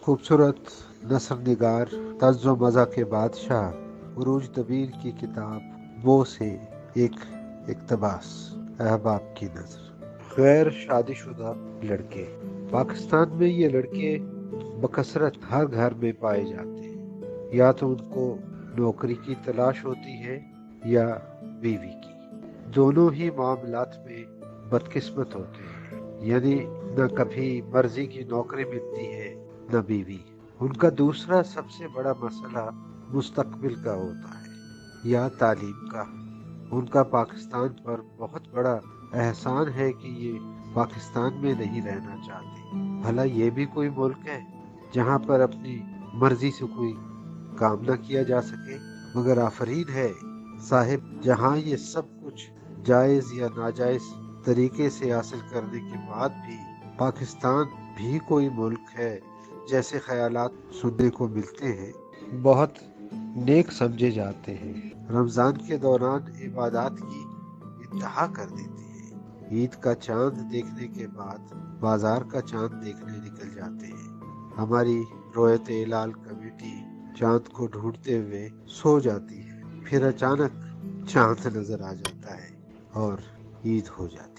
खूबसूरत नसर निगार तर्ज मज़ा के बादशाह उरूज दबीर की किताब वो से एक इक्तबास अहबाब की नजर। गैर शादीशुदा लड़के। पाकिस्तान में ये लड़के बकसरत हर घर में पाए जाते हैं। या तो उनको नौकरी की तलाश होती है या बीवी की। दोनों ही मामलात में बदकिस्मत होते हैं, यानी न कभी मर्जी की नौकरी मिलती है न बीवी। उनका दूसरा सबसे बड़ा मसला मुस्तकबिल का होता है या तालीम का। उनका पाकिस्तान पर बहुत बड़ा एहसान है कि ये पाकिस्तान में नहीं रहना चाहते। भला ये भी कोई मुल्क है जहाँ पर अपनी मर्जी से कोई काम न किया जा सके? मगर आफरीन है साहिब, जहाँ ये सब कुछ जायज या नाजायज तरीके से हासिल करने के बाद भी पाकिस्तान भी कोई मुल्क है जैसे ख्यालात सुनने को मिलते हैं। बहुत नेक समझे जाते हैं। रमजान के दौरान इबादत की इंतहा कर देते हैं। ईद का चांद देखने के बाद बाजार का चांद देखने निकल जाते हैं। हमारी रोयत हिलाल कमेटी चांद को ढूंढते हुए सो जाती है, फिर अचानक चांद नजर आ जाता है और ईद हो जाती है।